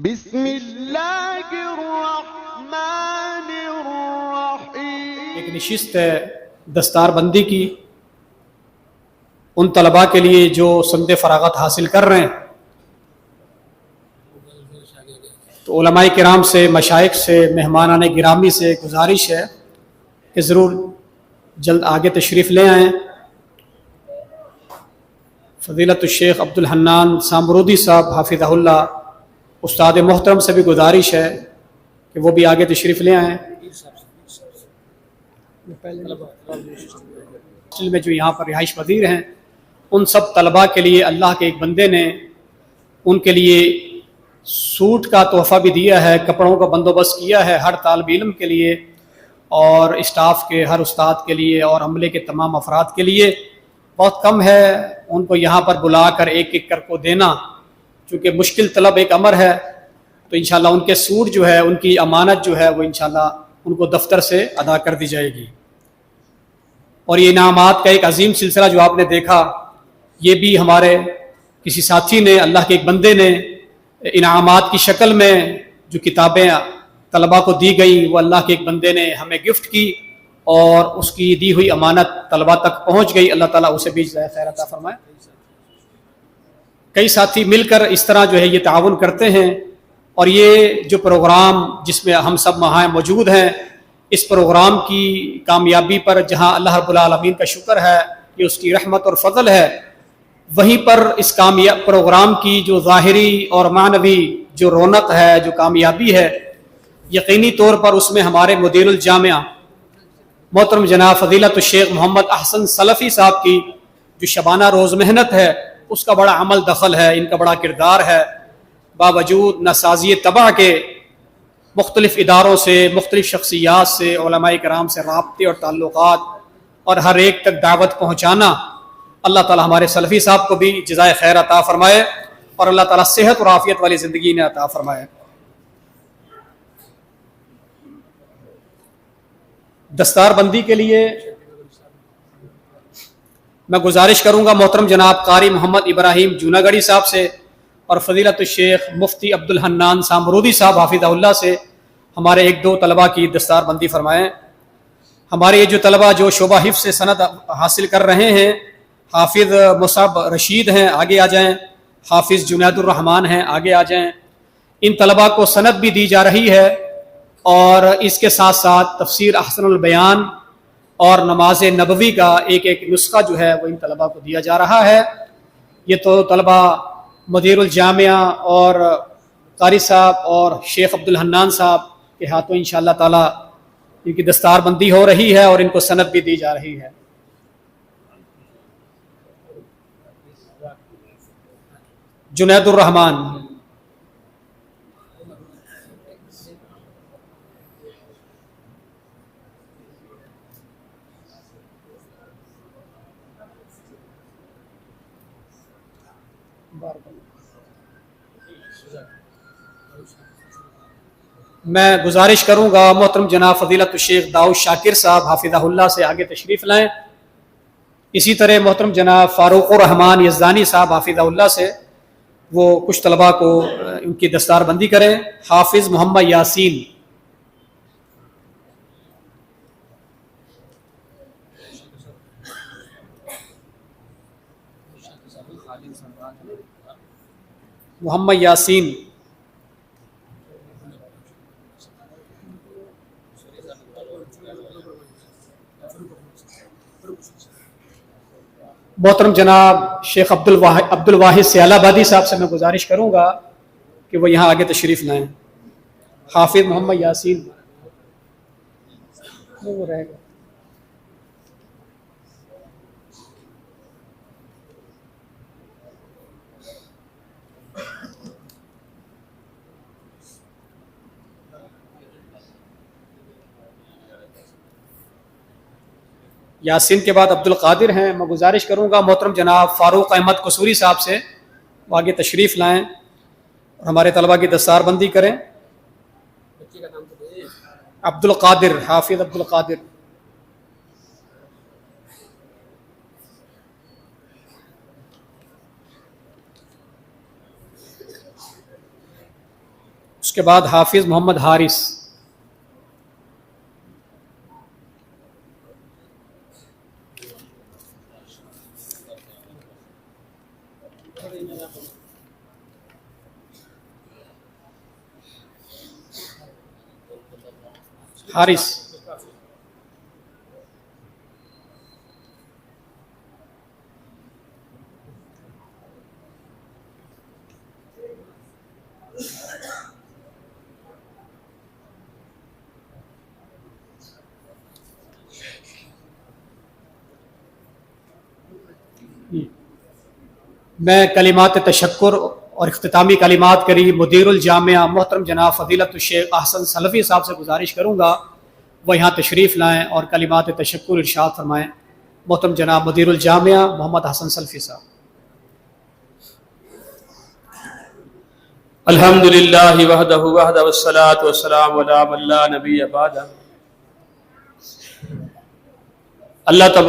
بسم اللہ الرحمن الرحیم۔ ایک نشست ہے دستار بندی کی ان طلباء کے لیے جو سند فراغت حاصل کر رہے ہیں، تو علماء کرام سے، مشائخ سے، مہمانان گرامی سے گزارش ہے کہ ضرور جلد آگے تشریف لے آئیں۔ فضیلت الشیخ عبد الحنان سامرودی صاحب حافظہ اللہ، استاد محترم سے بھی گزارش ہے کہ وہ بھی آگے تشریف لے آئیں۔ میں جو یہاں پر رہائش پذیر ہیں، ان سب طلباء کے لیے اللہ کے ایک بندے نے ان کے لیے سوٹ کا تحفہ بھی دیا ہے، کپڑوں کا بندوبست کیا ہے ہر طالب علم کے لیے اور اسٹاف کے ہر استاد کے لیے اور عملے کے تمام افراد کے لیے۔ بہت کم ہے ان کو یہاں پر بلا کر ایک ایک کر کو دینا، چونکہ مشکل طلب ایک امر ہے، تو انشاءاللہ ان کے سوٹ جو ہے، ان کی امانت جو ہے، وہ انشاءاللہ ان کو دفتر سے ادا کر دی جائے گی۔ اور یہ انعامات کا ایک عظیم سلسلہ جو آپ نے دیکھا، یہ بھی ہمارے کسی ساتھی نے، اللہ کے ایک بندے نے انعامات کی شکل میں جو کتابیں طلباء کو دی گئی، وہ اللہ کے ایک بندے نے ہمیں گفٹ کی اور اس کی دی ہوئی امانت طلباء تک پہنچ گئی۔ اللہ تعالیٰ اسے بھی جزائے خیر عطا فرمائے۔ کئی ساتھی مل کر اس طرح جو ہے یہ تعاون کرتے ہیں، اور یہ جو پروگرام جس میں ہم سب وہاں موجود ہیں، اس پروگرام کی کامیابی پر جہاں اللہ رب العالمین کا شکر ہے، یہ اس کی رحمت اور فضل ہے، وہیں پر اس پروگرام کی جو ظاہری اور معنوی جو رونق ہے، جو کامیابی ہے، یقینی طور پر اس میں ہمارے مدیر الجامعہ محترم جناب فضیلت الشیخ محمد احسن سلفی صاحب کی جو شبانہ روز محنت ہے، اس کا بڑا عمل دخل ہے، ان کا بڑا کردار ہے۔ باوجود ناسازی طبع کے مختلف اداروں سے، مختلف شخصیات سے، علماء کرام سے رابطے اور تعلقات اور ہر ایک تک دعوت پہنچانا، اللہ تعالی ہمارے سلفی صاحب کو بھی جزائے خیر عطا فرمائے اور اللہ تعالی صحت اور عافیت والی زندگی نے عطا فرمائے۔ دستار بندی کے لیے میں گزارش کروں گا محترم جناب قاری محمد ابراہیم جوناگڑھی صاحب سے اور فضیلت الشیخ مفتی عبد الحنان سامرودی صاحب حافظہ اللہ سے ہمارے ایک دو طلباء کی دستار بندی فرمائیں۔ ہمارے یہ جو طلباء جو شعبہ حفظ سے سند حاصل کر رہے ہیں، حافظ مصعب رشید ہیں، آگے آ جائیں، حافظ جنید الرحمان ہیں، آگے آ جائیں۔ ان طلباء کو سند بھی دی جا رہی ہے اور اس کے ساتھ ساتھ تفسیر احسن البیان اور نماز نبوی کا ایک ایک نسخہ جو ہے وہ ان طلباء کو دیا جا رہا ہے۔ یہ تو طلباء مدیر الجامعہ اور قاری صاحب اور شیخ عبد الحنان صاحب کے ہاتھوں انشاءاللہ تعالی ان کی دستار بندی ہو رہی ہے اور ان کو سند بھی دی جا رہی ہے۔ جنید الرحمان، میں گزارش کروں گا محترم جناب فضیلت الشیخ داؤد شاکر صاحب حافظہ اللہ سے آگے تشریف لائیں۔ اسی طرح محترم جناب فاروق الرحمان یزدانی صاحب حافظہ اللہ سے وہ کچھ طلباء کو ان کی دستار بندی کریں۔ حافظ محمد یاسین، محمد یاسین، محترم جناب شیخ عبد الواحد سیال آبادی صاحب سے میں گزارش کروں گا کہ وہ یہاں آگے تشریف لائیں۔ حافظ محمد یاسین وہ رہے گا۔ یاسین کے بعد عبد القادر ہیں۔ میں گزارش کروں گا محترم جناب فاروق احمد قصوری صاحب سے وہ آگے تشریف لائیں اور ہمارے طلباء کی دستار بندی کریں۔ عبد القادر، حافظ عبد القادر، کے بعد حافظ محمد حارث. حارث. میں کلمات تشکر اور اختتامی کلمات کری مدیر الجامعہ محترم جناب فضیلت الشیخ احسن سلفی صاحب سے گزارش کروں گا وہ یہاں تشریف لائیں اور کلمات تشکر ارشاد فرمائیں. محترم جناب مدیر الجامعہ محمد حسن سلفی صاحب. الحمدللہ وحدہ والصلاة والسلام علی من لا نبی بعدہ. اللہ تبارک